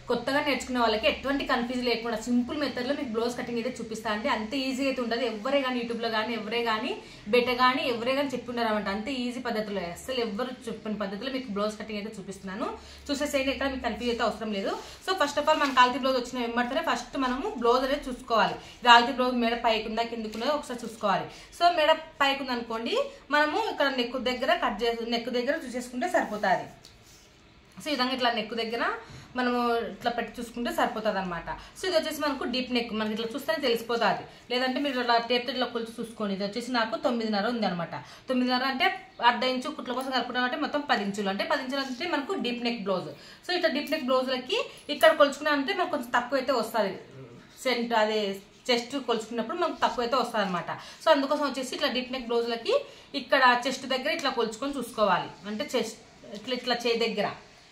కొత్తగా నేర్చుకునే వాళ్ళకి ఎటువంటి కన్ఫ్యూజ్ లేకుండా సింపుల్ మెథడ్లో మీకు బ్లౌజ్ కటింగ్ అయితే చూపిస్తా అండి. అంత ఈజీ అయితే ఉంటుంది. ఎవరే కానీ యూట్యూబ్లో కానీ ఎవరే కానీ బెటర్ కానీ ఎవరే కానీ చెప్పుండారన్నమాట. అంత ఈజీ పద్ధతిలో అసలు ఎవరు చెప్పిన పద్ధతిలో మీకు బ్లౌజ్ కటింగ్ అయితే చూపిస్తున్నాను. చూసేసేయండి, ఎక్కడ మీకు కన్ఫ్యూజ్ అయితే అవసరం లేదు. సో ఫస్ట్ ఆఫ్ ఆల్ మనకు ఆల్తీ బ్లౌజ్ వచ్చిన వెంబడితేనే ఫస్ట్ మనము బ్లౌజ్ అనేది చూసుకోవాలి. ఆల్తీ బ్లౌజ్ మెడ పైకి ఉందా కిందకున్నదో ఒకసారి చూసుకోవాలి. సో మెడ పైకి ఉందనుకోండి, మనము ఇక్కడ నెక్ దగ్గర కట్ చేసి నెక్ దగ్గర చూసేసుకుంటే సరిపోతుంది. సో ఈ విధంగా ఇట్లా నెక్ దగ్గర మనము ఇట్లా పెట్టి చూసుకుంటే సరిపోతుంది అనమాట. సో ఇది వచ్చేసి మనకు డీప్ నెక్, మనకి ఇట్లా చూస్తేనే తెలిసిపోతుంది. లేదంటే మీరు ఇట్లా టేప్ ఇట్లా కొలిచి చూసుకోండి. ఇది వచ్చేసి నాకు 9.5 ఉంది అనమాట. 9.5 అంటే అర్ధ ఇంచు కుట్ల కోసం కలుపుకున్నాం అంటే మొత్తం 10 ఇంచులు. అంటే 10 ఇంచులు అంటే మనకు డీప్ నెక్ బ్లౌజ్. సో ఇట్లా డీప్ నెక్ బ్లౌజ్లకి ఇక్కడ కొలుచుకున్నామంటే మనకు కొంచెం తక్కువ అయితే వస్తుంది. అదే చెస్ట్ కొలుచుకున్నప్పుడు మనకు తక్కువ అయితే వస్తుంది అనమాట. సో అందుకోసం వచ్చేసి ఇట్లా డీప్ నెక్ బ్లౌజ్లకి ఇక్కడ చెస్ట్ దగ్గర ఇట్లా కొలుచుకొని చూసుకోవాలి. అంటే చెస్ట్ ఇట్లా చేయి దగ్గర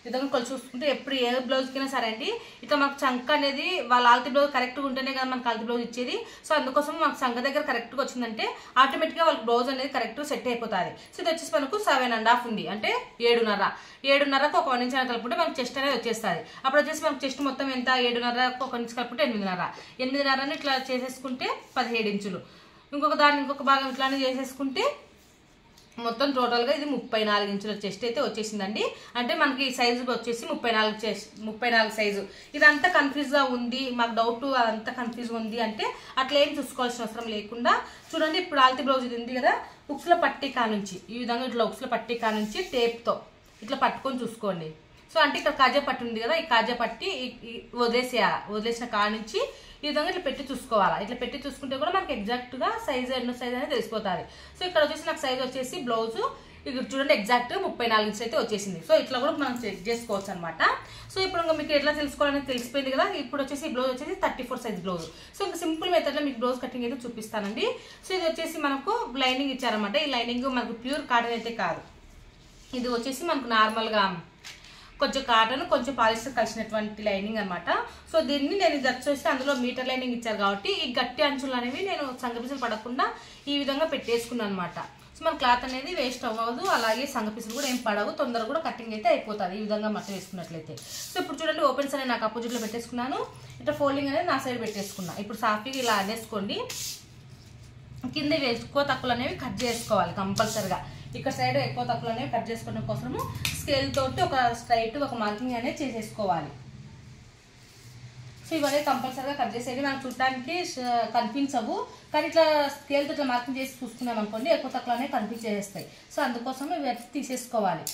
విధంగా కొలిచి చూసుకుంటే ఎప్పుడు ఏ బ్లౌజ్కైనా సరే అండి ఇట్లా మనకు చంక అనేది వాళ్ళ ఆల్తీ బ్లౌజ్ కరెక్ట్గా ఉంటేనే కదా మనకు ఆల్తీ బ్లౌజ్ ఇచ్చేది. సో అందుకోసం మనకు చంక దగ్గర కరెక్ట్గా వచ్చిందంటే ఆటోమేటిక్గా వాళ్ళకి బ్లౌజ్ అనేది కరెక్ట్గా సెట్ అయిపోతుంది. సో ఇది వచ్చేసి మనకు 7.5 ఉంది, అంటే 7.5కు ఒక 1 ఇంచ్ కలుపుకుంటే మనకు చెస్ట్ అనేది వచ్చేస్తుంది. అప్పుడు వచ్చేసి మనకు చెస్ట్ మొత్తం ఎంత 7.5కు 1 ఇంచ్ కలుపుకుంటే 8.5 ఇట్లా చేసేసుకుంటే 17 ఇంచులు. ఇంకొక భాగం ఇట్లానే చేసేసుకుంటే మొత్తం టోటల్గా ఇది 34 ఇంచుల చెస్ట్ అయితే వచ్చేసిందండి. అంటే మనకి సైజు వచ్చేసి 34 సైజు. ఇదంతా కన్ఫ్యూజ్గా ఉంది, మాకు డౌట్ అదంతా కన్ఫ్యూజ్గా ఉంది అంటే అట్లా ఏం చూసుకోవాల్సిన అవసరం లేకుండా చూడండి. ఇప్పుడు ఆల్తీ బ్లౌజ్ ఇది ఉంది కదా, ఉక్సుల పట్టీ కానుంచి ఈ విధంగా ఇట్లా ఉక్సుల పట్టీ కానుంచి టేప్తో ఇట్లా పట్టుకొని చూసుకోండి. సో అంటే ఇక్కడ కాజా పట్టి ఉంది కదా, ఈ కాజా పట్టి వదిలేసేయాలి. వదిలేసిన కానుంచి ఈ విధంగా ఇట్లా పెట్టి చూసుకోవాలి. ఇట్లా పెట్టి చూసుకుంటే కూడా మనకి ఎగ్జాక్ట్గా సైజు ఎన్నో సైజ్ అనేది తెలిసిపోతుంది. సో ఇక్కడ వచ్చేసి నాకు సైజ్ వచ్చేసి బ్లౌజ్ ఇక్కడ చూడండి ఎగ్జాక్ట్ 34 ఇంచ్ అయితే వచ్చేసింది. సో ఇట్లా కూడా మనం చెక్ చేసుకోవచ్చు అనమాట. సో ఇప్పుడు ఇంకా మీకు ఎట్లా తెలుసుకోవాలని తెలిసిపోయింది కదా. ఇప్పుడు వచ్చేసి బ్లౌజ్ వచ్చేసి 34 సైజ్ బ్లౌజ్. సో ఇంకా సింపుల్ మెథడ్లో మీకు బ్లౌజ్ కటింగ్ అయితే చూపిస్తానండి. సో ఇది వచ్చేసి మనకు లైనింగ్ ఇచ్చారనమాట. ఈ లైనింగ్ మనకు ప్యూర్ కాటన్ అయితే కాదు, ఇది వచ్చేసి మనకు నార్మల్గా కొంచెం కాటన్ కొంచెం పాలిస్టర్ కలిసినటువంటి లైనింగ్ అనమాట. సో దీన్ని నేను ఇది వచ్చేసి అందులో మీటర్ లైనింగ్ ఇచ్చారు కాబట్టి ఈ గట్టి అంచులు అనేవి నేను సంగపీసులు పడకుండా ఈ విధంగా పెట్టేసుకున్నాను అనమాట. సో మన క్లాత్ అనేది వేస్ట్ అవ్వదు, అలాగే సంగపీసులు కూడా ఏం పడవు, తొందరగా కూడా కటింగ్ అయితే అయిపోతుంది ఈ విధంగా మట్ట వేసుకున్నట్లయితే. సో ఇప్పుడు చూడండి ఓపెన్స్ అనేది నాకు అపోజిట్లో పెట్టేసుకున్నాను, ఇట్లా ఫోల్డింగ్ అనేది నా సైడ్ పెట్టేసుకున్నా. ఇప్పుడు సాఫీగా ఇలా అనేసుకోండి. కింద ఎక్కువ తక్కువలు అనేవి కట్ చేసుకోవాలి కంపల్సరిగా. ఇక్కడ సైడ్ ఎక్కువ తక్కువలు అనేవి కట్ చేసుకోవడం కోసము స్కేల్ తోటి ఒక స్ట్రైట్ ఒక మార్కింగ్ అనేది చేసేసుకోవాలి. సో ఇవన్నీ కంపల్సరిగా కట్ చేసేది మనం చూడటానికి కనిపించవు, కానీ ఇట్లా స్కేల్తో ఇట్లా మార్కింగ్ చేసి చూసుకున్నాం అనుకోండి ఎక్కువ తక్కువలు అనేవి కనిపించేస్తాయి. సో అందుకోసం ఇవి తీసేసుకోవాలి.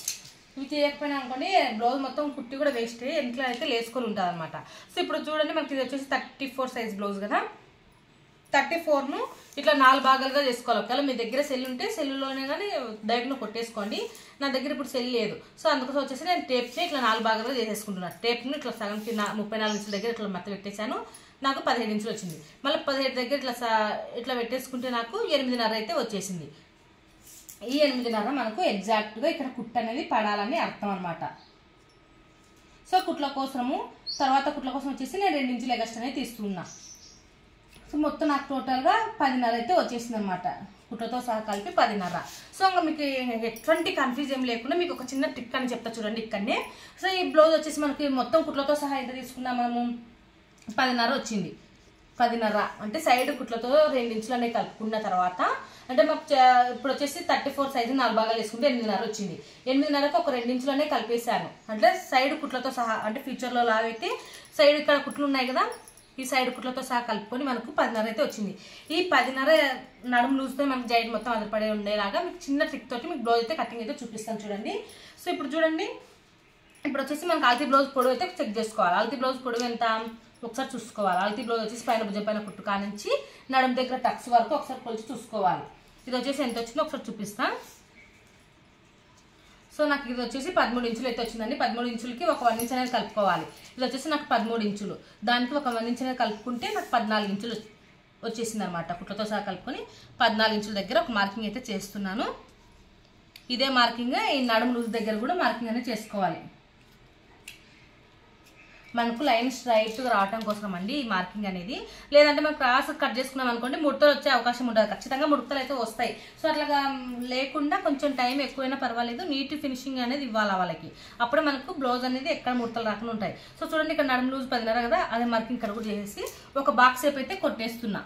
ఇవి తీయకపోయినా అనుకోండి బ్లౌజ్ మొత్తం కుట్టి కూడా వేస్ట్ అయ్యి ఇంట్లో అయితే లేసుకొని ఉంటుంది అనమాట. సో ఇప్పుడు చూడండి మనకి ఇది వచ్చేసి 34 సైజ్ బ్లౌజ్ కదా. 34ను ఇట్లా 4 భాగాలుగా చేసుకోవాలి. ఒకవేళ మీ దగ్గర సెల్ ఉంటే సెల్లులోనే కానీ డైరెక్ట్గా కొట్టేసుకోండి. నా దగ్గర ఇప్పుడు సెల్ లేదు, సో అందుకోసం వచ్చేసి నేను టేప్ని ఇట్లా 4 భాగాలుగా చేసేసుకుంటున్నాను. టేప్ను ఇట్లా సగంకి 34 ఇంచుల దగ్గర ఇట్లా మత్త పెట్టేశాను, నాకు 15 ఇంచులు వచ్చింది. మళ్ళీ 17 దగ్గర ఇట్లా పెట్టేసుకుంటే నాకు 8.5 అయితే వచ్చేసింది. ఈ 8.5 మనకు ఎగ్జాక్ట్గా ఇక్కడ కుట్ట అనేది పడాలని అర్థం అనమాట. సో కుట్ల కోసము తర్వాత కుట్ల కోసం వచ్చేసి నేను 2 ఇంచుల ఎగస్ట్ అనేది తీస్తున్నా. సో మొత్తం నాకు టోటల్గా 10.5 అయితే వచ్చేసింది అనమాట, కుట్లతో సహా కలిపి 10.5. సో ఇంకా మీకు ఎటువంటి కన్ఫ్యూజ్ ఏం లేకుండా మీకు ఒక చిన్న ట్రిక్ అని చెప్తా చూడండి ఇక్కడనే. సో ఈ బ్లౌజ్ వచ్చేసి మనకి మొత్తం కుట్లతో సహా ఎంత తీసుకున్నా మనము 10.5 వచ్చింది. 10.5 అంటే సైడ్ కుట్లతో 2 ఇంచులు అనేవి కలుపుకున్న తర్వాత అంటే మాకు ఇప్పుడు వచ్చేసి 34 సైజు 4 భాగాలు వేసుకుంటే 8.5 వచ్చింది. 8.5కు ఒక 2 ఇంచులు అనేవి కలిపేసాను. అంటే సైడ్ కుట్లతో సహా అంటే ఫ్యూచర్లో లాగైతే సైడ్ ఇక్కడ కుట్లు ఉన్నాయి కదా, ఈ సైడ్ కుట్లతో సహా కలుపుకొని మనకు 10.5 అయితే వచ్చింది. ఈ 10.5 నడుము లూజ్తో మనకు జైడ్ మొత్తం అదిపడే ఉండేలాగా మీకు చిన్న ట్రిక్ తోటి మీకు బ్లౌజ్ అయితే కటింగ్ అయితే చూపిస్తాను చూడండి. సో ఇప్పుడు చూడండి, ఇప్పుడు వచ్చేసి మనకు ఆల్తీ బ్లౌజ్ పొడవు అయితే చెక్ చేసుకోవాలి. ఆల్తీ బ్లౌజ్ పొడవు ఎంత ఒకసారి చూసుకోవాలి. ఆల్తీ బ్లౌజ్ వచ్చేసి పైన భుజం పైన కుట్టు కానించి నడుము దగ్గర టక్స్ వరకు ఒకసారి కొలిచి చూసుకోవాలి. ఇది వచ్చేసి ఎంత వచ్చిందో ఒకసారి చూపిస్తాను. సో నాకు ఇది వచ్చేసి 13 ఇంచులు అయితే వచ్చిందండి. 13 ఇంచులకి ఒక 1 ఇంచ్ అనేది కలుపుకోవాలి. ఇది వచ్చేసి నాకు 13 ఇంచులు, దానికి ఒక 1 ఇంచ్ అనేది కలుపుకుంటే నాకు 14 ఇంచులు వచ్చేసింది అనమాట. కుట్లతో సహా కలుపుకొని 14 ఇంచుల దగ్గర ఒక మార్కింగ్ అయితే చేస్తున్నాను. ఇదే మార్కింగ్ ఈ నడుము లూజ్ దగ్గర కూడా మార్కింగ్ అనేది చేసుకోవాలి. మనకు లైన్ స్ట్రైట్గా రావడం కోసం అండి ఈ మార్కింగ్ అనేది. లేదంటే మనం క్రాస్ కట్ చేసుకున్నాం అనుకోండి ముడతలు వచ్చే అవకాశం ఉంటుంది, ఖచ్చితంగా ముడతలు అయితే వస్తాయి. సో అట్లాగా లేకుండా కొంచెం టైం ఎక్కువైనా పర్వాలేదు, నీట్ ఫినిషింగ్ అనేది ఇవ్వాలి వాళ్ళకి, అప్పుడే మనకు బ్లౌజ్ అనేది ఎక్కడ ముడతలు రాకుండా ఉంటాయి. సో చూడండి ఇక్కడ నడుము లూజ్ 10.5 కదా, అదే మార్కింగ్ ఇక్కడ కూడా చేసి ఒక బాక్స్ షేప్ అయితే కొట్టేస్తున్నా.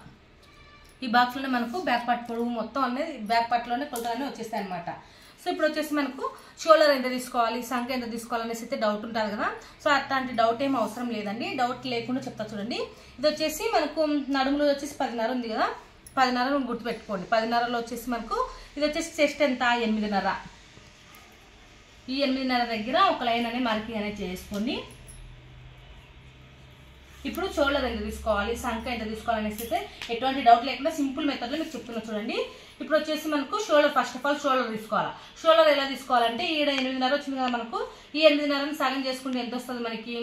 ఈ బాక్స్లోనే మనకు బ్యాక్ పార్ట్ పొడవు మొత్తం అనేది బ్యాక్ పార్ట్లోనే కొలతలన్నీ వచ్చేస్తాయి అనమాట. సో ఇప్పుడు వచ్చేసి మనకు షోల్డర్ ఎంత తీసుకోవాలి, సంఖ్య ఎంత తీసుకోవాలి అనేసి అయితే డౌట్ ఉంటుంది కదా. సో అట్లాంటి డౌట్ ఏం అవసరం లేదండి, డౌట్ లేకుండా చెప్తా చూడండి. ఇది వచ్చేసి మనకు నడుములో వచ్చేసి 10.5 ఉంది కదా, 10.5 గుర్తుపెట్టుకోండి. 10.5లో వచ్చేసి మనకు ఇది వచ్చేసి చెస్ట్ ఎంత 8.5. ఈ 8.5 దగ్గర ఒక లైన్ అనేది మార్కింగ్ అనేది చేసుకోండి. ఇప్పుడు షోల్డర్ ఎంత తీసుకోవాలి, సంఖ్య ఎంత తీసుకోవాలి అనేసి అయితే ఎటువంటి డౌట్ లేకుండా సింపుల్ మెథడ్లో మీకు చెప్తున్నా చూడండి. ఇప్పుడు వచ్చేసి మనకు shoulder first of all shoulder తీసుకోవాలి. షోల్డర్ ఎలా తీసుకోవాలంటే ఈడ 8.5 వచ్చింది కదా మనకు, ఈ 8.5ని సగం చేసుకుంటే ఎంత వస్తుంది మనకి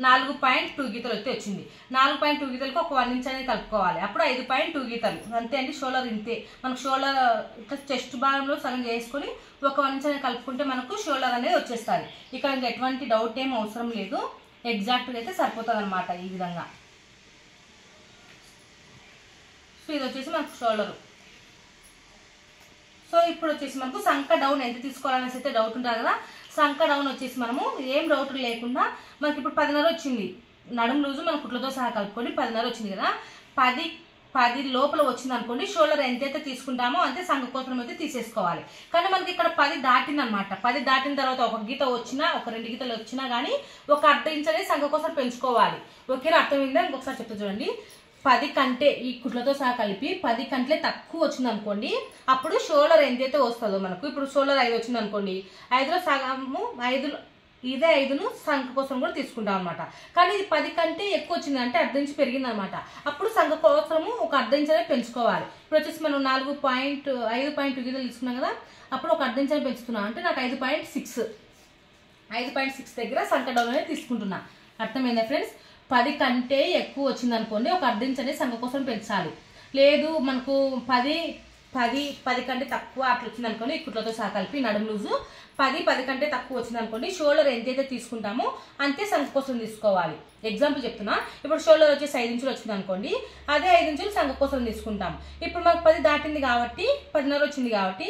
4.2 గీతలు అయితే వచ్చింది. 4.2 గీతలకు ఒక 1 ఇంచ్ అనేది కలుపుకోవాలి, అప్పుడు 5.2 గీతలు అంతే అండి. షోల్డర్ ఇంతే, మనకు షోల్డర్ ఇట్లా చెస్ట్ భాగంలో సగం చేసుకొని ఒక 1 ఇంచ్ అనేది కలుపుకుంటే మనకు షోల్డర్ అనేది వచ్చేస్తుంది. ఇక్కడ ఇంకా ఎటువంటి డౌట్ ఏం అవసరం లేదు, ఎగ్జాక్ట్గా అయితే సరిపోతుంది అనమాట ఈ విధంగా. సో ఇది వచ్చేసి మనకు షోల్డరు. సో ఇప్పుడు వచ్చేసి మనకు సంక డౌన్ ఎంత తీసుకోవాలనేసి అయితే డౌట్ ఉంటుంది కదా. సంక డౌన్ వచ్చేసి మనము ఏం డౌట్ లేకుండా మనకి ఇప్పుడు 10.5 వచ్చింది, నడుము లూజు మన కుట్లతో సహా కలుపుకొని 10.5 వచ్చింది కదా, 10 లోపల వచ్చింది అనుకోండి, షోల్డర్ ఎంతైతే తీసుకుంటామో అంతే సంఖ కోసం అయితే తీసేసుకోవాలి. కానీ మనకి ఇక్కడ 10 దాటింది అనమాట. 10 దాటిన తర్వాత ఒక గీత వచ్చినా ఒక 2 గీతలు వచ్చినా కానీ ఒక అర్ధ ఇంచ్ అనేది సంఖ కోసం పెంచుకోవాలి. ఓకేనా, అర్థమైందా? ఇంకొకసారి చెప్తా చూడండి. 10 కంటే ఈ కుట్లతో సహా కలిపి 10 కంటే తక్కువ వచ్చింది అనుకోండి, అప్పుడు షోల్డర్ ఎంతైతే వస్తుందో మనకు, ఇప్పుడు షోల్డర్ 5 వచ్చింది అనుకోండి, 5లో సగము 5 ఇదే 5ను సంఖ కోసం కూడా తీసుకుంటాం అనమాట. కానీ ఇది 10 కంటే ఎక్కువ వచ్చింది అంటే అర్ధ ఇంచు పెరిగింది అనమాట, అప్పుడు సంఖ కోసము ఒక అర్ధ ఇంచ్ అనేది పెంచుకోవాలి. ఇప్పుడు వచ్చేసి మనం 5.2 గీతలు తీసుకున్నాం కదా, అప్పుడు ఒక అర్ధ ఇంచ్ అనేది పెంచుతున్నాం అంటే నాకు 5.6 దగ్గర సంఖ డౌన్ అనేది తీసుకుంటున్నా. అర్థమైందా ఫ్రెండ్స్? 10 కంటే ఎక్కువ వచ్చింది అనుకోండి, ఒక అర్ధ ఇంచ్ అనేది సంఖ కోసం పెంచాలి. లేదు మనకు 10 కంటే తక్కువ అట్లా వచ్చింది అనుకోండి, కుట్లతో సహా కలిపి నడుము లూజు 10 కంటే తక్కువ వచ్చింది అనుకోండి, షోల్డర్ ఎంతైతే తీసుకుంటామో అంతే సంఖ కోసం తీసుకోవాలి. ఎగ్జాంపుల్ చెప్తున్నా, ఇప్పుడు షోల్డర్ వచ్చేసి 5 ఇంచులు వచ్చింది అనుకోండి, అదే 5 ఇంచులు సంఖ కోసం తీసుకుంటాం. ఇప్పుడు మనకు 10 దాటింది కాబట్టి 10.5 వచ్చింది కాబట్టి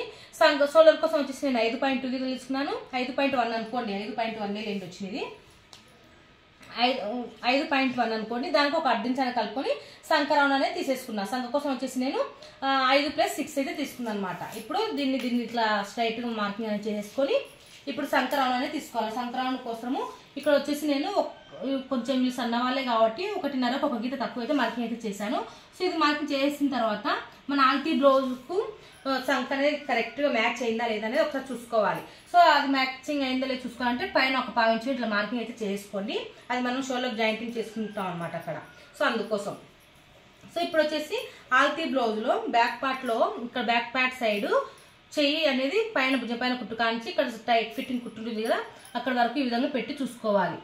షోల్డర్ కోసం వచ్చేసి నేను 5.2 గీతలు తీసుకున్నాను. 5.1 అనుకోండి, 5.1 ఏంటి వచ్చింది 5.1 అనుకోండి, దానికి ఒక అర్ధ ఇంచ్ అనేది కలుపుకొని సంఖ రౌండ్ అనేది తీసేసుకున్నా. సంఖ కోసం వచ్చేసి నేను 5 + 6 అయితే తీసుకున్నాను అనమాట. ఇప్పుడు దీన్ని ఇట్లా స్ట్రైట్గా మార్కింగ్ అనేది చేసుకొని ఇప్పుడు సంఖ రౌండ్ అనేది తీసుకోవాలి. సంఖ రౌండ్ కోసము ఇక్కడ వచ్చేసి నేను కొంచెం వీళ్ళు సన్నవాళ్ళే కాబట్టి 1.5కు ఒక గీత తక్కువ అయితే మార్కింగ్ అయితే చేశాను. సో ఇది మార్కింగ్ చేసిన తర్వాత మన ఆల్టీ బ్లౌజ్కు సంఖ అనేది కరెక్ట్గా మ్యాచ్ అయిందా లేదా అనేది ఒకసారి చూసుకోవాలి. సో అది మ్యాచింగ్ అయిందా లేదా చూసుకోవాలంటే పైన ఒక 1/2 ఇంచ్ ఇట్లా మార్కింగ్ అయితే చేసుకోండి, అది మనం షోల్డర్ జాయింటింగ్ చేసుకుంటాం అనమాట అక్కడ. సో అందుకోసం సో ఇప్పుడు వచ్చేసి ఆల్టీ బ్లౌజ్లో బ్యాక్ పార్ట్లో ఇక్కడ బ్యాక్ పార్ట్ సైడ్ చెయ్యి అనేది పైన భుజం పైన కుట్టు కాంచి ఇక్కడ టైట్ ఫిట్టింగ్ కుట్టు ఉంటుంది కదా, అక్కడ వరకు ఈ విధంగా పెట్టి చూసుకోవాలి.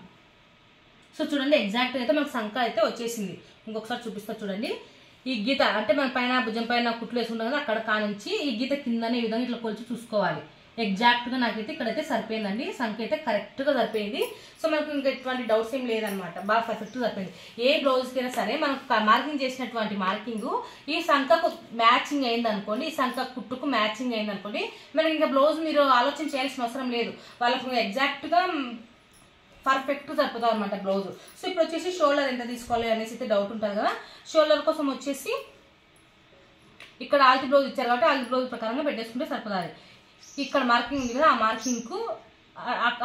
సో చూడండి ఎగ్జాక్ట్గా అయితే మనకు సంఖ అయితే వచ్చేసింది. ఇంకొకసారి చూపిస్తా చూడండి. ఈ గీత అంటే మన పైన భుజం పైన కుట్లు వేసుకుంటాం కదా, అక్కడ కానించి ఈ గీత కిందనే ఈ విధంగా ఇట్లా కొలిచి చూసుకోవాలి. ఎగ్జాక్ట్గా నాకైతే ఇక్కడైతే సరిపోయిందండి, సంఖ అయితే కరెక్ట్గా సరిపోయింది. సో మనకు ఇంకా ఎటువంటి డౌట్స్ ఏం లేదనమాట, బాగా పర్ఫెక్ట్గా సరిపోయింది. ఏ బ్లౌజ్కి అయినా సరే మనకు మార్కింగ్ చేసినటువంటి మార్కింగ్ ఈ సంఖకు మ్యాచింగ్ అయింది అనుకోండి, ఈ సంఖ కుట్టుకు మ్యాచింగ్ అయింది అనుకోండి, మనకి ఇంకా బ్లౌజ్ మీరు ఆలోచన చేయాల్సిన అవసరం లేదు, వాళ్ళకు ఎగ్జాక్ట్గా పర్ఫెక్ట్ సరిపోతుంది అనమాట బ్లౌజ్. సో ఇప్పుడు వచ్చేసి షోల్డర్ ఎంత తీసుకోవాలి అనేసి అయితే డౌట్ ఉంటుంది కదా, షోల్డర్ కోసం వచ్చేసి ఇక్కడ ఆల్టీ బ్లౌజ్ ఇచ్చారు కాబట్టి ఆల్టీ బ్లౌజ్ ప్రకారంగా పెట్టేసుకుంటే సరిపోతుంది. ఇక్కడ మార్కింగ్ ఉంది కదా, ఆ మార్కింగ్కు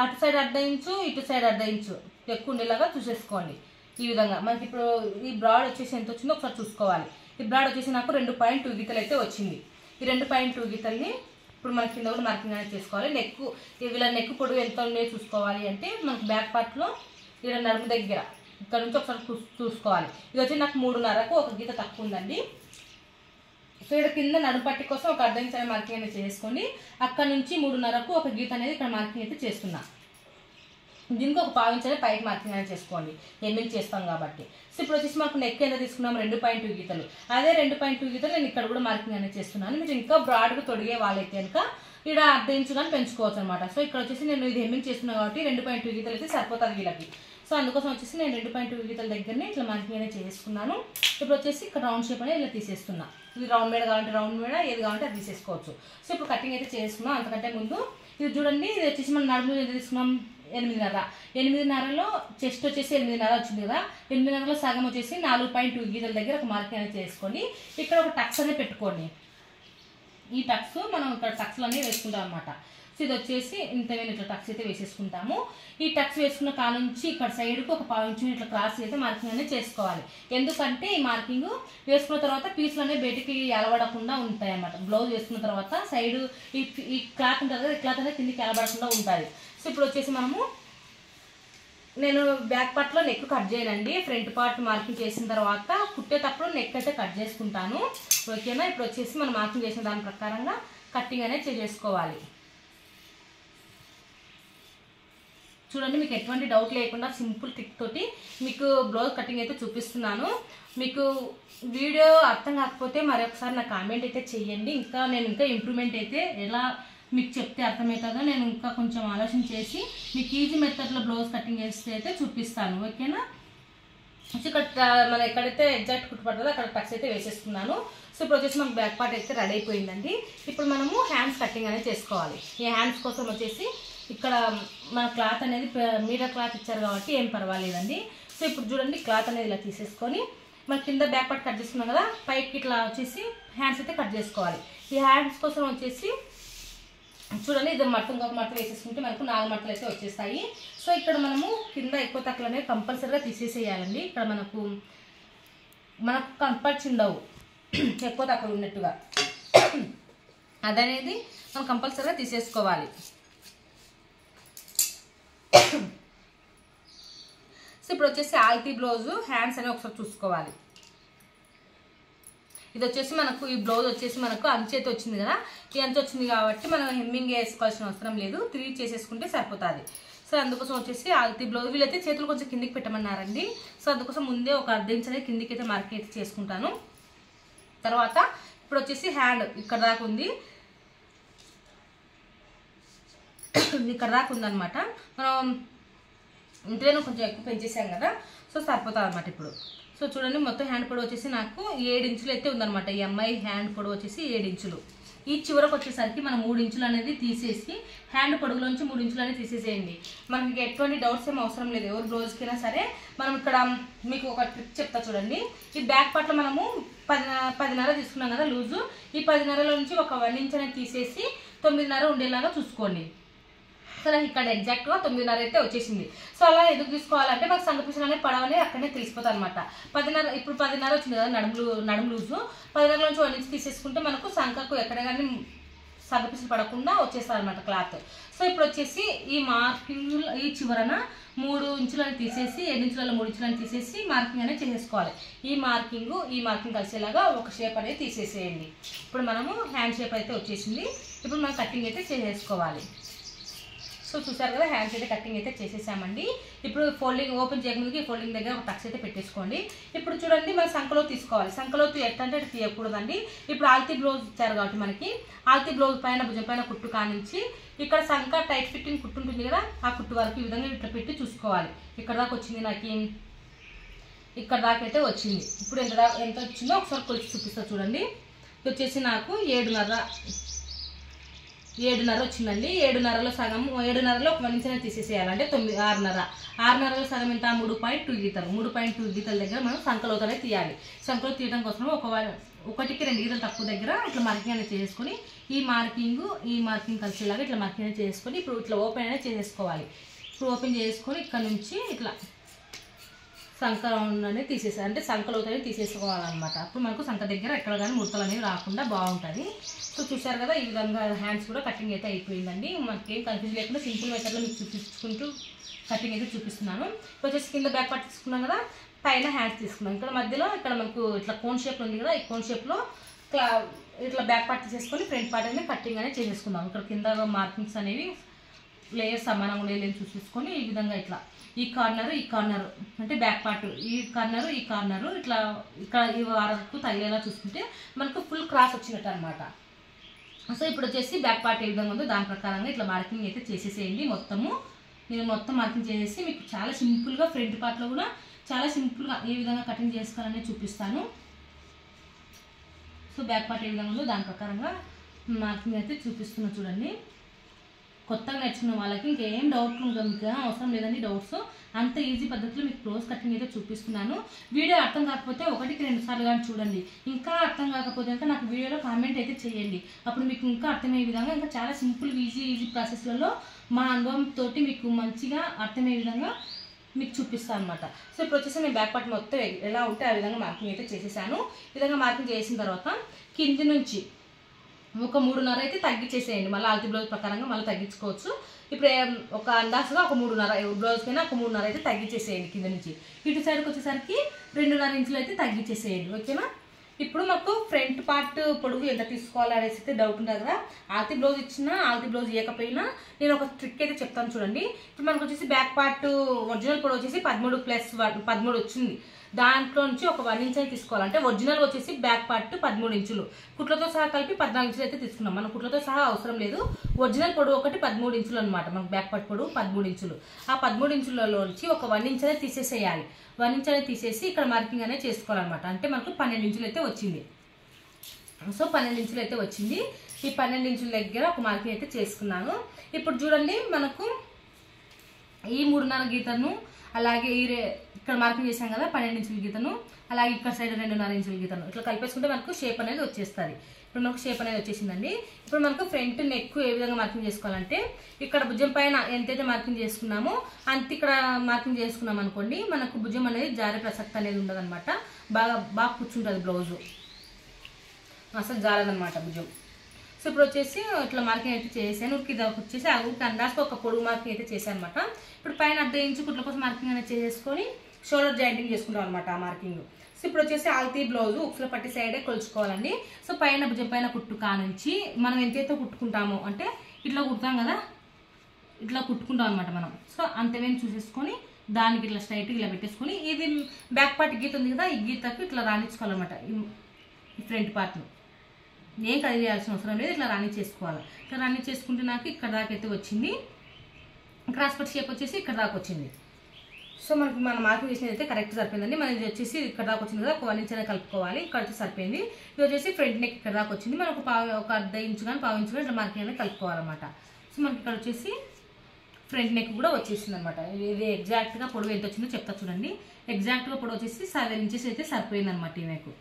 అటు సైడ్ అర్ధ ఇంచు ఇటు సైడ్ అర్ధ ఇంచు ఎక్కువ ఉండేలాగా చూసేసుకోండి. ఈ విధంగా మనకి ఇప్పుడు ఈ బ్రాడ్ వచ్చేసి ఎంత వచ్చిందో ఒకసారి చూసుకోవాలి. ఈ బ్రాడ్ వచ్చేసి నాకు 2.2 గీతలు అయితే వచ్చింది. ఈ 2.2 గీతల్ని ఇప్పుడు మన కింద కూడా మార్కింగ్ అనేది చేసుకోవాలి. వీళ్ళ నెక్ పొడవు ఎంత ఉన్నాయో చూసుకోవాలి అంటే మనకు బ్యాక్ పార్ట్లో ఇలా నడుము దగ్గర ఇక్కడ నుంచి ఒకసారి చూసుకోవాలి. ఇది వచ్చి నాకు 3.5కు ఒక గీత తక్కువ ఉందండి. సో ఇక్కడ కింద నడుము పట్టి కోసం ఒక అర్ధ ఇంచ్ అనేది మార్కింగ్ అనేది చేసుకోండి. అక్కడ నుంచి 3.5కు ఒక గీత అనేది ఇక్కడ మార్కింగ్ అయితే చేస్తున్నా. దీనికి ఒక పావు ఇంచ్ అనేది పైకి మార్కింగ్ అనేది చేసుకోండి, హెమ్మింగ్ చేస్తాం కాబట్టి. సో ఇప్పుడు వచ్చేసి మనకు నెక్ ఎంత తీసుకున్నాం 2.2 గీతలు. అదే 2.2 గీతలు నేను ఇక్కడ కూడా మార్కింగ్ అనేది చేస్తున్నాను. మీరు ఇంకా బ్రాడ్గా తొడిగే వాళ్ళైతే కనుక ఇక్కడ అర్ధ ఇంచు కానీ పెంచుకోవచ్చు అనమాట. సో ఇక్కడ వచ్చేసి నేను ఇది హెమ్మింగ్ చేస్తున్నాను కాబట్టి 2.2 గీతలు అయితే సరిపోతుంది వీళ్ళకి. సో అందుకోసం వచ్చేసి నేను 2.2 గీతల దగ్గరనే ఇట్లా మార్కింగ్ అనేది చేసుకున్నాను. ఇప్పుడు వచ్చేసి ఇక్కడ రౌండ్ షేప్ అనేది ఇలా తీసేస్తున్నా. ఇది రౌండ్ మేడ కావాలంటే రౌండ్ మేడ, ఏది కావాలంటే అది తీసేసుకోవచ్చు. సో ఇప్పుడు కటింగ్ అయితే చేసుకున్నాం. అంతకంటే ముందు ఇది చూడండి, ఇది వచ్చేసి మనం నడుము ఎంత తీసుకున్నాం 8.5. 8.5లో చెస్ట్ వచ్చేసి 8.5 వచ్చింది కదా. 8.5లో సగం వచ్చేసి 4.2 గీతల దగ్గర ఒక మార్కింగ్ అనేది చేసుకొని ఇక్కడ ఒక టక్స్ అనేది పెట్టుకోండి. ఈ టక్స్ మనం ఇక్కడ టక్స్లు అనేవి వేసుకుంటాం అనమాట. సో ఇది వచ్చేసి ఇంత ఇట్లా టక్స్ అయితే వేసేసుకుంటాము. ఈ టక్స్ వేసుకున్న కాడ నుంచి ఇక్కడ సైడ్కి ఒక పావు ఇంచు ఇట్లా క్రాస్ అయితే మార్కింగ్ అనేది చేసుకోవాలి. ఎందుకంటే ఈ మార్కింగ్ వేసుకున్న తర్వాత పీసులు అనేవి బయటికి ఎలబడకుండా ఉంటాయి అన్నమాట. బ్లౌజ్ వేసుకున్న తర్వాత సైడ్ ఈ క్లాత్ ఉంటుంది కదా, ఈ క్లాత్ అనేది కిందికి ఎలబడకుండా ఉంటుంది. సో ఇప్పుడు వచ్చేసి నేను బ్యాక్ పార్ట్లో నెక్ కట్ చేయనండి. ఫ్రంట్ పార్ట్ మార్కింగ్ చేసిన తర్వాత కుట్టేటప్పుడు నెక్ అయితే కట్ చేసుకుంటాను. ఓకేనా. ఇప్పుడు వచ్చేసి మనం మార్కింగ్ చేసిన దాని ప్రకారంగా కట్టింగ్ అనేది చేసుకోవాలి. చూడండి, మీకు ఎటువంటి డౌట్ లేకుండా సింపుల్ ట్రిక్ తోటి మీకు బ్లౌజ్ కటింగ్ అయితే చూపిస్తున్నాను. మీకు వీడియో అర్థం కాకపోతే మరొకసారి నా కామెంట్ అయితే చెయ్యండి. నేను ఇంకా ఇంప్రూవ్మెంట్ అయితే ఎలా మీకు చెప్తే అర్థమవుతుందో నేను ఇంకా కొంచెం ఆలోచన చేసి మీకు ఈజీ మెథడ్లో బ్లౌజ్ కటింగ్ చేస్తే అయితే చూపిస్తాను. ఓకేనా. ఇక్కడ మన ఎక్కడైతే ఎగ్జాక్ట్ కుట్టుపడుతుందో అక్కడ టక్స్ అయితే వేసేసుకున్నాను. సో ఇప్పుడు వచ్చేసి మనకు బ్యాక్ పార్ట్ అయితే రెడీ అయిపోయిందండి. ఇప్పుడు మనము హ్యాండ్స్ కటింగ్ అనేది చేసుకోవాలి. ఈ హ్యాండ్స్ కోసం వచ్చేసి ఇక్కడ మన క్లాత్ అనేది మీటర్ క్లాత్ ఇచ్చారు కాబట్టి ఏం పర్వాలేదండి. సో ఇప్పుడు చూడండి, క్లాత్ అనేది ఇలా తీసేసుకొని మన కింద బ్యాక్ పార్ట్ కట్ చేసుకున్నాం కదా, పైకి ఇట్లా వచ్చేసి హ్యాండ్స్ అయితే కట్ చేసుకోవాలి. ఈ హ్యాండ్స్ కోసం వచ్చేసి చూడండి, ఇది ఇంకొక మడత వేసేసుకుంటే మనకు 4 మడతలు అయితే వచ్చేస్తాయి. సో ఇక్కడ మనము కింద ఎక్కువ తక్కువ అనేది కంపల్సరీగా తీసేసేయాలండి. ఇక్కడ మనకు కంపల్సరీ ఉండవు ఎక్కువ తక్కువ ఉన్నట్టుగా, అదనేది మనం కంపల్సరీగా తీసేసుకోవాలి. సో ఇప్పుడు వచ్చేసి ఆల్తీ బ్లౌజు హ్యాండ్స్ అనేవి ఒకసారి చూసుకోవాలి. ఇది వచ్చేసి మనకు ఈ బ్లౌజ్ వచ్చేసి మనకు అంచేతి వచ్చింది కదా, ఈ అంచు వచ్చింది కాబట్టి మనం హెమ్మింగ్ వేసుకోవాల్సిన అవసరం లేదు, 3 చేసేసుకుంటే సరిపోతుంది. సో అందుకోసం వచ్చేసి ఆల్తీ బ్లౌజ్ వీళ్ళైతే చేతులు కొంచెం కిందికి పెట్టమన్నారండి. సో అందుకోసం ముందే ఒక అర్ధ ఇంచ్ అనేది కిందికి అయితే మార్కింగ్ అయితే చేసుకుంటాను. తర్వాత ఇప్పుడు వచ్చేసి హ్యాండ్ ఇక్కడ దాకా ఉంది, ఇక్కడ దాకా ఉందన్నమాట. మనం ఇంట్లోనే కొంచెం ఎక్కువ పెంచేసాం కదా, సో సరిపోతుంది అనమాట ఇప్పుడు. సో చూడండి, మొత్తం హ్యాండ్ పొడవు వచ్చేసి నాకు 7 ఇంచులు అయితే ఉందన్నమాట. ఈ అమ్మాయి హ్యాండ్ పొడవు వచ్చేసి 7 ఇంచులు. ఈ చివరకు వచ్చేసరికి మనం 3 ఇంచులు అనేది తీసేసి హ్యాండ్ పొడవులోంచి 3 ఇంచులు అనేది తీసేసేయండి. మనకి ఎటువంటి డౌట్స్ ఏం అవసరం లేదు. ఎవరు బ్లౌజ్కైనా సరే మనం ఇక్కడ మీకు ఒక ట్రిక్ చెప్తా చూడండి. ఈ బ్యాక్ పార్ట్లో మనము 10.5 తీసుకున్నాం కదా లూజు, ఈ 10.5లో నుంచి ఒక 1 ఇంచ్ అనేది తీసేసి 9.5 ఉండేలాగా చూసుకోండి. సో నాకు ఇక్కడ ఎగ్జాక్ట్గా 9.5 అయితే వచ్చేసింది. సో అలా ఎందుకు తీసుకోవాలంటే మాకు సంగ పీసులు అనేది పడవనే అక్కడనే తెలిసిపోతుంది అనమాట. 10.5 ఇప్పుడు 10.5 వచ్చింది కదా నడుము లూజు, 10.5 నుంచి 1 ఇంచ్ తీసేసుకుంటే మనకు సంకకు ఎక్కడ కానీ సంగ పీసులు పడకుండా వచ్చేస్తుంది అనమాట క్లాత్. సో ఇప్పుడు వచ్చేసి ఈ మార్కింగ్ ఈ చివరన 3 ఇంచులని తీసేసి 7 ఇంచులలో 3 ఇంచులని తీసేసి మార్కింగ్ అనేది చేసేసుకోవాలి. ఈ మార్కింగ్ కలిసేలాగా ఒక షేప్ అనేది తీసేసేయండి. ఇప్పుడు మనము హ్యాండ్ షేప్ అయితే వచ్చేసింది. ఇప్పుడు మనం కటింగ్ అయితే చేసేసుకోవాలి. సో చూసారు కదా, హ్యాండ్స్ అయితే కటింగ్ అయితే చేసేసామండి. ఇప్పుడు ఫోల్డింగ్ ఓపెన్ చేయకముందుకి ఫోల్డింగ్ దగ్గర ఒక టక్స్ అయితే పెట్టేసుకోండి. ఇప్పుడు చూడండి, మనం సంకలో తీసుకోవాలి. సంకలో ఎట్టంటే తీయకూడదండి. ఇప్పుడు ఆల్తీ బ్లౌజ్ ఇచ్చారు కాబట్టి మనకి ఆల్తీ బ్లౌజ్ పైన భుజం పైన కుట్టు కానించి ఇక్కడ సంక టైట్ ఫిట్టింగ్ కుట్టు ఉంటుంది కదా, ఆ కుట్టు వరకు ఈ విధంగా ఇట్లా పెట్టి చూసుకోవాలి. ఇక్కడ దాకా వచ్చింది నాకు, ఇక్కడ దాకా అయితే వచ్చింది. ఇప్పుడు ఎంత వచ్చిందో ఒకసారి కొలిచి చూపిస్తా చూడండి. ఇది వచ్చేసి నాకు 7.5 వచ్చిందండి. 7.5లో సగం, 7.5లో ఒక 1 ఇంచ్ అనేది తీసేసేయాలంటే 6.5. 6.5లో సగం ఎంత 3.2 గీతలు. 3.2 గీతల దగ్గర మనం సంకలోతనే తీయాలి. సంకలో తీయడం కోసం 1కి 2 గీతలు తక్కువ దగ్గర ఇట్లా మార్కింగ్ అనేది చేసుకొని ఈ మార్కింగ్ కలిసేలాగా ఇట్లా మార్కింగ్ అనేది చేసుకొని ఇప్పుడు ఇట్లా ఓపెన్ అనేది చేసేసుకోవాలి. ఇప్పుడు ఓపెన్ చేసుకొని ఇక్కడ నుంచి ఇట్లా సంక రౌండ్ అనేది తీసేసాలి, అంటే సంకలోతనే తీసేసుకోవాలన్నమాట. అప్పుడు మనకు సంక దగ్గర ఎక్కడ కానీ ముడతలు అనేవి రాకుండా బాగుంటుంది. సో చూసారు కదా, ఈ విధంగా హ్యాండ్స్ కూడా కటింగ్ అయితే అయిపోయిందండి. మనకి ఏం కన్ఫ్యూజ్ లేకుండా సింపుల్ మెథడ్లో మీకు చూపించుకుంటూ కటింగ్ అయితే చూపిస్తున్నాను. ఇప్పుడు వచ్చేసి కింద బ్యాక్ పార్ట్ తీసుకున్నాం కదా, పైన హ్యాండ్స్ తీసుకున్నాం. ఇక్కడ మధ్యలో ఇక్కడ మనకు ఇట్లా కోన్ షేప్లో ఉంది కదా, ఈ కోన్ షేప్లో ఇట్లా బ్యాక్ పార్ట్ తీసేసుకొని ఫ్రంట్ పార్ట్ అనేది కటింగ్ అనేది చేసేసుకుందాం. ఇక్కడ కింద మార్కింగ్స్ అనేవి లేయర్స్ సమానంగా ఉండేది చూసేసుకొని ఈ విధంగా ఇట్లా ఈ కార్నర్ అంటే బ్యాక్ పార్ట్ ఈ కార్నర్ ఇట్లా ఇక్కడ ఈ వరకు తగిలేలా చూసుకుంటే మనకు ఫుల్ క్రాస్ వచ్చినట్టు అనమాట. సో ఇప్పుడు వచ్చేసి బ్యాక్ పార్ట్ ఏ విధంగా ఉందో దాని ప్రకారంగా ఇట్లా మార్కింగ్ అయితే చేసేసేయండి. నేను మొత్తం మార్కింగ్ చేసేసి మీకు చాలా సింపుల్గా ఫ్రంట్ పార్ట్లో కూడా చాలా సింపుల్గా ఏ విధంగా కటింగ్ చేసుకోవాలని చూపిస్తాను. సో బ్యాక్ పార్ట్ ఏ విధంగా ఉందో దాని ప్రకారంగా మార్కింగ్ అయితే చూపిస్తున్నా చూడండి. కొత్తగా నేర్చుకున్న వాళ్ళకి ఇంకేం డౌట్లు ఇంకా అవసరం లేదండి. డౌట్స్ అంత ఈజీ పద్ధతిలో మీకు క్లోజ్ కటింగ్ అయితే చూపిస్తున్నాను. వీడియో అర్థం కాకపోతే 1-2 సార్లు కానీ చూడండి. ఇంకా అర్థం కాకపోతే అంటే నాకు వీడియోలో కామెంట్ అయితే చేయండి. అప్పుడు మీకు ఇంకా అర్థమయ్యే విధంగా ఇంకా చాలా సింపుల్ ఈజీ ప్రాసెస్లలో మా అనుభవంతో మీకు మంచిగా అర్థమయ్యే విధంగా మీకు చూపిస్తాను అనమాట. సో ఇప్పుడు వచ్చేసి నేను బ్యాక్ పార్ట్ మొత్తం ఎలా ఉంటే ఆ విధంగా మార్కింగ్ అయితే చేసేసాను. ఈ విధంగా మార్కింగ్ చేసిన తర్వాత కింది నుంచి ఒక 3.5 అయితే తగ్గించేసేయండి. మళ్ళీ ఆల్తి బ్లౌజ్ ప్రకారంగా మళ్ళీ తగ్గించుకోవచ్చు. ఇప్పుడు ఒక అందాజుగా ఒక 3.5 బ్లౌజ్కైనా ఒక 3.5 అయితే తగ్గించేసేయండి. కింద నుంచి ఇటు సైడ్కి వచ్చేసరికి 2.5 ఇంచులు అయితే తగ్గించేసేయండి. ఓకేనా. ఇప్పుడు మాకు ఫ్రంట్ పార్ట్ పొడుగు ఎంత తీసుకోవాలి అనేసి అయితే డౌట్ ఉంటుంది కదా. ఆల్తి బ్లౌజ్ ఇచ్చినా ఆల్తి బ్లౌజ్ ఇవ్వకపోయినా నేను ఒక ట్రిక్ అయితే చెప్తాను చూడండి. ఇప్పుడు మనకు వచ్చేసి బ్యాక్ పార్ట్ ఒరిజినల్ పొడవు వచ్చేసి 13+13 వచ్చింది. దాంట్లో నుంచి ఒక 1 ఇంచ్ అయితే తీసుకోవాలి. అంటే ఒరిజినల్ వచ్చేసి బ్యాక్ పార్ట్ 13 ఇంచులు, కుట్లతో సహా కలిపి 14 ఇంచులు అయితే తీసుకున్నాం. మనం కుట్లతో సహా అవసరం లేదు. ఒరిజినల్ పొడవు ఒకటి 13 ఇంచులు అనమాట. మనకు బ్యాక్ పార్ట్ పొడవు 13 ఇంచులు. ఆ 13 ఇంచులలో నుంచి ఒక 1 ఇంచ్ అనేది తీసేసేయాలి. 1 ఇంచ్ అనేది తీసేసి ఇక్కడ మార్కింగ్ అనేది చేసుకోవాలన్నమాట. అంటే మనకు 12 ఇంచులు అయితే వచ్చింది. సో 12 ఇంచులు అయితే వచ్చింది. ఈ 12 ఇంచుల దగ్గర ఒక మార్కింగ్ అయితే చేసుకున్నాను. ఇప్పుడు చూడండి మనకు ఈ 3.5 గీతను అలాగే ఇక్కడ మార్కింగ్ చేసాం కదా 12 ఇంచుల గీతను, అలాగే ఇక్కడ సైడ్ 2.5 ఇంచుల గీతను ఇట్లా కలిపేసుకుంటే మనకు షేప్ అనేది వచ్చేస్తుంది. ఇప్పుడు మనకు షేప్ అనేది వచ్చేసిందండి. ఇప్పుడు మనకు ఫ్రంట్ నెక్ ఏ విధంగా మార్కింగ్ చేసుకోవాలంటే ఇక్కడ భుజం పైన ఎంతైతే మార్కింగ్ చేసుకున్నామో అంత ఇక్కడ మార్కింగ్ చేసుకున్నాం అనుకోండి, మనకు భుజం అనేది జారే ప్రసక్తి అనేది ఉండదు అనమాట. బాగా కూర్చుంటుంది బ్లౌజు, అసలు జారదనమాట భుజం. సో ఇప్పుడు వచ్చేసి ఇట్లా మార్కింగ్ అయితే చేసాను. ఇది వచ్చేసి ఊరికి అందాజుగా ఒక పొడుగు మార్కింగ్ అయితే చేశాను అనమాట. ఇప్పుడు పైన 1/2 ఇంచు కుట్ల కోసం మార్కింగ్ అనేది చేసేసుకొని షోల్డర్ జాయింటింగ్ చేసుకుంటాం అనమాట ఆ మార్కింగ్. సో ఇప్పుడు వచ్చేసి ఆల్తీ బ్లౌజ్ ఉక్సుల పట్టి సైడే కొలుచుకోవాలండి. సో పైన భుజం పైన కుట్టు కానుంచి మనం ఎంతైతే కుట్టుకుంటామో అంటే ఇట్లా కుడతాం కదా, ఇట్లా కుట్టుకుంటాం అనమాట మనం. సో అంతవేం చూసేసుకొని దానికి ఇట్లా స్ట్రైట్గా ఇలా పెట్టేసుకొని ఇది బ్యాక్ పార్ట్ గీత ఉంది కదా, ఈ గీతకు ఇట్లా రాణించుకోవాలన్నమాట. ఈ ఫ్రంట్ పార్ట్ను ఏం కట్ చేయాల్సిన అవసరం లేదు, ఇట్లా రన్నింగ్ చేసుకోవాలి. ఇట్లా రన్నింగ్ చేసుకుంటే నాకు ఇక్కడ దాకా అయితే వచ్చింది. క్రాస్ పట్ షేప్ వచ్చేసి ఇక్కడ దాకా వచ్చింది. సో మనకి మన మార్కింగ్ చేసినది అయితే కరెక్ట్ సరిపోయిందండి. మనది వచ్చేసి ఇక్కడ దాకా వచ్చింది కదా, ఒక 1 ఇంచ్ అనేది కలుపుకోవాలి. ఇక్కడ వచ్చి సరిపోయింది. ఇది వచ్చేసి ఫ్రంట్ నెక్ ఇక్కడ దాకా వచ్చింది. మనకు ఒక 1/2 ఇంచు కానీ 1/4 ఇంచు కానీ ఇట్లా మార్కింగ్ అనేది కలుపుకోవాలన్నమాట. సో మనకి ఇక్కడ వచ్చేసి ఫ్రంట్ నెక్ కూడా వచ్చేసింది అనమాట. ఇది ఎగ్జాక్ట్గా పొడవు ఎంత వచ్చిందో చెప్తా చూడండి. ఎగ్జాక్ట్గా పొడవు వచ్చేసి 7 ఇంచెస్ అయితే సరిపోయింది అనమాట. ఈ నెక్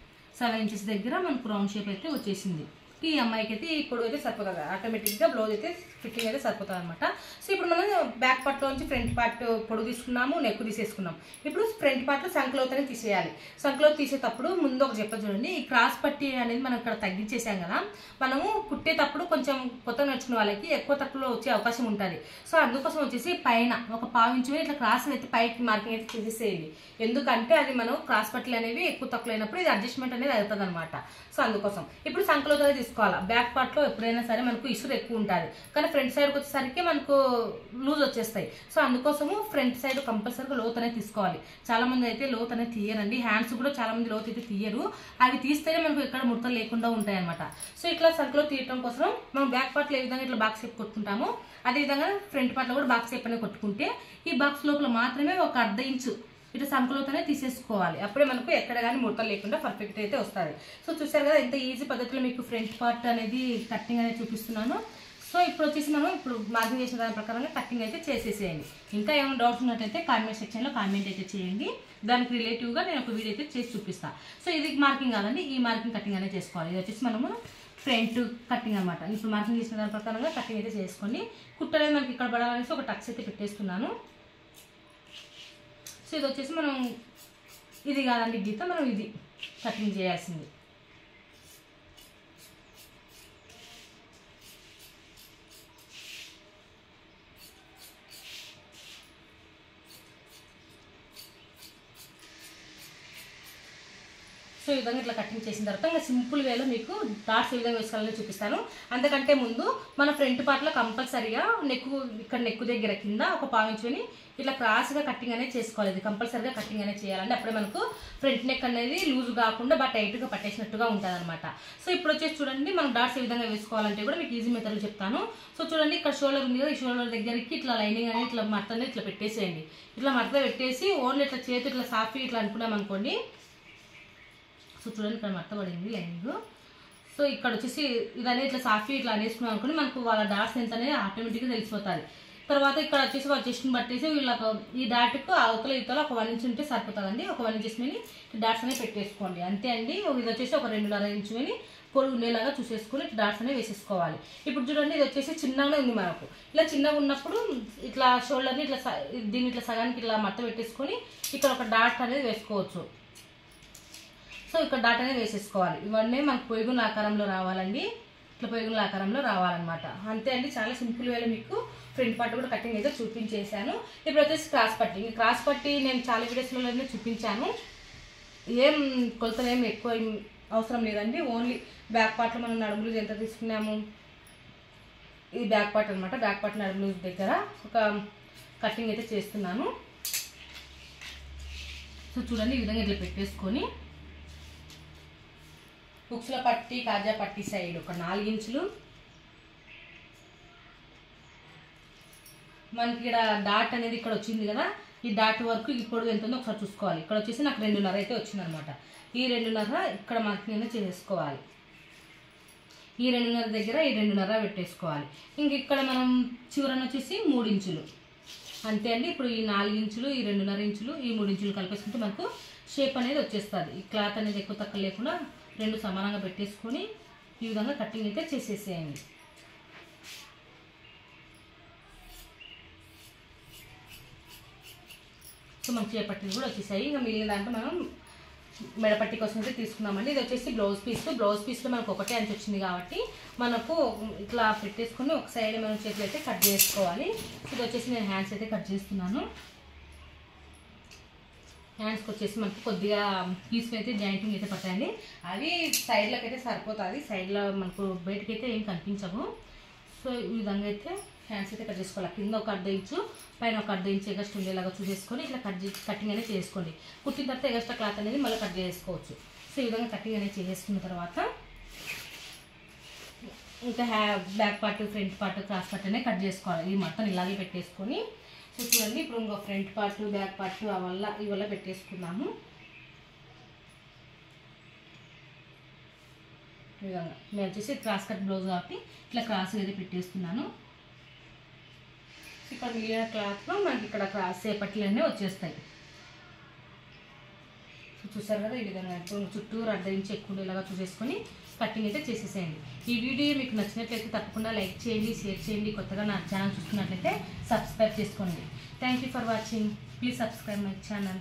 7 ఇంచెస్ దగ్గర మనకు రౌండ్ షేప్ అయితే వచ్చేసింది. ఈ అమ్మాయికి అయితే ఈ పొడవు అయితే సరిపోతుంది, ఆటోమేటిక్గా బ్లౌజ్ అయితే ఫిట్టింగ్ అయితే సరిపోతుంది అనమాట. సో ఇప్పుడు మనం బ్యాక్ పార్ట్లో నుంచి ఫ్రంట్ పార్ట్ పొడవు తీసుకున్నాము, నెక్ తీసేసుకున్నాం. ఇప్పుడు ఫ్రంట్ పార్ట్లో సంకలోతనే తీసేయాలి. సంకలో తీసేటప్పుడు ముందు ఒక చెప్ప చూడండి, ఈ క్రాస్ పట్టి అనేది మనం ఇక్కడ తగ్గించేసాం కదా, మనము కుట్టేటప్పుడు కొంచెం కొత్త నేర్చుకునే వాళ్ళకి ఎక్కువ తక్కువలో వచ్చే అవకాశం ఉంటుంది. సో అందుకోసం వచ్చేసి పైన ఒక 1/4 ఇంచు ఇట్లా క్రాస్ అయితే పైకి మార్కింగ్ అయితే చేసేసేయండి. ఎందుకంటే అది మనం క్రాస్ పట్టీలు అనేవి ఎక్కువ తక్కువ అయినప్పుడు ఇది అడ్జస్ట్మెంట్ అనేది అవుతుంది అనమాట. సో అందుకోసం ఇప్పుడు సంకలోతనే తీసుకోవాలి. బ్యాక్ పార్ట్లో ఎప్పుడైనా సరే మనకు ఇసురు ఎక్కువ ఉంటుంది, కానీ ఫ్రంట్ సైడ్కి వచ్చేసరికి మనకు లూజ్ వచ్చేస్తాయి. సో అందుకోసము ఫ్రంట్ సైడ్ కంపల్సరీగా లోత్ అనేది తీసుకోవాలి. చాలా మంది అయితే లోత్ అనేది తీయరండి. హ్యాండ్స్ కూడా చాలా మంది లోత్ అయితే తీయరు. అవి తీస్తేనే మనకు ఎక్కడ ముడతలు లేకుండా ఉంటాయి అనమాట. సో ఇట్లా సంకలో తీయటం కోసం మనం బ్యాక్ పార్ట్లో ఏ విధంగా ఇట్లా బాక్స్ షేప్ కొట్టుకుంటామో అదేవిధంగా ఫ్రంట్ పార్ట్లో కూడా బాక్స్ షేప్ అనేది కొట్టుకుంటే ఈ బాక్స్ లోపల మాత్రమే ఒక 1/2 ఇంచు ఇటు సంకలోతనే తీసేసుకోవాలి. అప్పుడే మనకు ఎక్కడ కానీ ముడతలు లేకుండా పర్ఫెక్ట్ అయితే వస్తుంది. సో చూసారు కదా ఎంత ఈజీ పద్ధతిలో మీకు ఫ్రంట్ పార్ట్ అనేది కటింగ్ అనేది చూపిస్తున్నాను. సో ఇప్పుడు వచ్చేసి మనం ఇప్పుడు మార్కింగ్ చేసిన దాని ప్రకారంగా కటింగ్ అయితే చేసేసేయండి. ఇంకా ఏమైనా డౌట్స్ ఉన్నట్టయితే కామెంట్ సెక్షన్లో కామెంట్ అయితే చేయండి. దానికి రిలేటివ్గా నేను ఒక వీడియో అయితే చేసి చూపిస్తాను. సో ఇది మార్కింగ్ కాదండి, ఈ మార్కింగ్ కటింగ్ అనేది చేసుకోవాలి. ఇది వచ్చేసి మనము ఫ్రంట్ కటింగ్ అనమాట. ఇప్పుడు మార్కింగ్ చేసిన దాని ప్రకారంగా కటింగ్ అయితే చేసుకోండి. కుట్టలేదు మనకి ఇక్కడ పడాలనేసి ఒక టక్స్ అయితే పెట్టేస్తున్నాను. సో ఇది వచ్చేసి మనం ఇది కాదండి గీత, మనం ఇది కటింగ్ చేయాల్సింది. సో ఈ విధంగా ఇట్లా కటింగ్ చేసిన తర్వాత ఇంకా సింపుల్ వేలో మీకు డాట్స్ ఏ విధంగా వేసుకోవాలని చూపిస్తాను. అంతకంటే ముందు మన ఫ్రంట్ పార్ట్లో కంపల్సరీగా ఇక్కడ నెక్కు దగ్గర కింద ఒక పావించుకొని ఇట్లా క్రాస్గా కటింగ్ అనేది చేసుకోవాలి. ఇది కంపల్సరీగా కటింగ్ అనేది చేయాలంటే అప్పుడే మనకు ఫ్రంట్ నెక్ అనేది లూజ్ కాకుండా బాగా టైట్గా పట్టేసినట్టుగా ఉంటుంది అనమాట. సో ఇప్పుడు వచ్చేసి చూడండి మనం డాట్స్ ఏ విధంగా వేసుకోవాలంటే కూడా మీకు ఈజీ మెథడ్ చెప్తాను. సో చూడండి ఇక్కడ షోల్డర్ ఉంది కదా, ఈ షోల్డర్ దగ్గరికి ఇట్లా లైనింగ్ అనేది ఇట్లా మడత అనేది ఇట్లా పెట్టేసేయండి. ఇట్లా మడత పెట్టేసి ఓన్లీ ఇట్లా చేతి ఇట్లా సాఫీ ఇట్లా అనుకున్నాం అనుకోండి. సో చూడండి ఇక్కడ మడత పడింది లైనింగ్. సో ఇక్కడ వచ్చేసి ఇదనే ఇట్లా సాఫీ ఇట్లా అనేసుకున్నాం అనుకోండి, మనకు వాళ్ళ డాట్స్ ఎంత అనేది ఆటోమేటిక్గా తెలిసిపోతుంది. తర్వాత ఇక్కడ వచ్చేసి వాళ్ళ చెస్ట్ని పట్టేసి వీళ్ళకు ఈ డాట్కు అవతల ఇవతల ఒక 1 ఇంచ్ ఉంటే సరిపోతుందండి. ఒక 1 ఇంచెస్ మీద డాట్స్ అనేవి పెట్టేసుకోండి అంతే అండి. ఇది వచ్చేసి ఒక 2.5 ఇంచ్ మీద పొడుగు ఉండేలాగా చూసేసుకొని డాట్స్ అనేవి వేసేసుకోవాలి. ఇప్పుడు చూడండి ఇది వచ్చేసి చిన్నగానే ఉంది మనకు. ఇలా చిన్నగా ఉన్నప్పుడు ఇట్లా షోల్డర్ని ఇట్లా దీన్ని ఇట్లా సగానికి ఇట్లా మట్ట పెట్టేసుకొని ఇక్కడ ఒక డాట్ అనేది వేసుకోవచ్చు. సో ఇక్కడ డాట్ అనేది వేసేసుకోవాలి. ఇవన్నీ మనకు పొయ్యిగుల ఆకారంలో రావాలండి, ఇట్లా పొయ్యిగుల ఆకారంలో రావాలన్నమాట. అంతే అండి, చాలా సింపుల్ వేలో మీకు ఫ్రంట్ పార్ట్ కూడా కటింగ్ అయితే చూపించేశాను. ఇప్పుడు వచ్చేసి క్రాస్ పట్టి నేను చాలా వీడియోస్లోనే చూపించాను. ఏం కొలతలు ఏం ఎక్కువ అవసరం లేదండి. ఓన్లీ బ్యాక్ పార్ట్లో మనం నడుములు ఎంత తీసుకున్నాము, ఇది బ్యాక్ పార్ట్ అనమాట. బ్యాక్ పార్ట్ నడుములు దగ్గర ఒక కటింగ్ అయితే చేస్తున్నాను. సో చూడండి ఈ విధంగా ఇట్లా పెట్టేసుకొని ఉక్సుల పట్టి కాజా పట్టి సైడ్ ఒక 4 ఇంచులు మనకి ఇక్కడ డాట్ అనేది ఇక్కడ వచ్చింది కదా, ఈ డాట్ వరకు ఈ పొడవు ఎంత ఉందో ఒకసారి చూసుకోవాలి. ఇక్కడ వచ్చేసి నాకు 2.5 అయితే వచ్చింది అనమాట. ఈ 2.5 ఇక్కడ మనకి నేను చేసేసుకోవాలి. ఈ 2.5 దగ్గర ఈ 2.5 పెట్టేసుకోవాలి. ఇంక ఇక్కడ మనం చివరన వచ్చేసి 3 ఇంచులు అంతే అండి. ఇప్పుడు ఈ 4 ఇంచులు, ఈ 2.5 ఇంచులు, ఈ 3 ఇంచులు కలిపేసుకుంటే మనకు షేప్ అనేది వచ్చేస్తుంది. ఈ క్లాత్ అనేది ఎక్కువ తక్కువ లేకుండా 2 సమానంగా పెట్టేసుకొని ఈ విధంగా కటింగ్ అయితే చేసేసేయండి. సో మనకి చేపట్టిలు కూడా వచ్చేసాయి. ఇంకా మిగిలిన దాంట్లో మనం మెడపట్టి కోసం అయితే తీసుకున్నామండి. ఇది వచ్చేసి బ్లౌజ్ పీస్లో మనకు ఒకటే అంచు వచ్చింది కాబట్టి మనకు ఇట్లా పెట్టేసుకొని ఒక సైడ్ మనం చేతులు అయితే కట్ చేసుకోవాలి. ఇది వచ్చేసి నేను హ్యాండ్స్ అయితే కట్ చేస్తున్నాను. హ్యాండ్స్కి వచ్చేసి మనకు కొద్దిగా పీస్లు అయితే జాయింటింగ్ అయితే పట్టాయండి. అవి సైడ్లోకి అయితే సరిపోతుంది, సైడ్లో మనకు బయటకి అయితే ఏం కనిపించవు. సో ఈ విధంగా అయితే హ్యాండ్స్ అయితే కట్ చేసుకోవాలి. కింద ఒక 1/2 ఇంచు, పైన ఒక 1/2 ఇంచు ఎగస్ట్రా ఉండేలాగా చూసేసుకొని ఇట్లా కటింగ్ అనేది చేసుకోండి. కుట్టిన తర్వాత ఎగస్ట్రా క్లాత్ అనేది మళ్ళీ కట్ చేసుకోవచ్చు. సో ఈ విధంగా కటింగ్ అనేది చేసేసుకున్న తర్వాత ఇంకా back part, front part, cross part అనేది కట్ చేసుకోవాలి. ఈ మొత్తం ఇలాగే పెట్టేసుకొని సో చూడండి ఇప్పుడు ఇంకో ఫ్రంట్ పార్ట్, బ్యాక్ పార్ట్ ఇవల్ల పెట్టేసుకున్నాము. ఈ విధంగా నేను వచ్చేసి క్రాస్ కట్ బ్లౌజ్ కాబట్టి ఇట్లా క్రాస్ అయితే పెట్టేస్తున్నాను. ఇక్కడ మిగిలిన క్లాత్లో మనకి ఇక్కడ క్రాస్ చేపట్లన్నీ వచ్చేస్తాయి. చూసారు కదా, ఈ విధంగా ఇప్పుడు చుట్టూ 1/2 ఇంచు ఎక్కువ ఉండేలాగా చూసేసుకొని కటింగ్ అయితే చేసేసేయండి. ఈ వీడియో మీకు నచ్చినట్లయితే తప్పకుండా లైక్ చేయండి, షేర్ చేయండి. కొత్తగా నా ఛానల్ చూస్తున్నట్లయితే సబ్స్క్రైబ్ చేసుకోండి. Thank you for watching. Please subscribe my channel.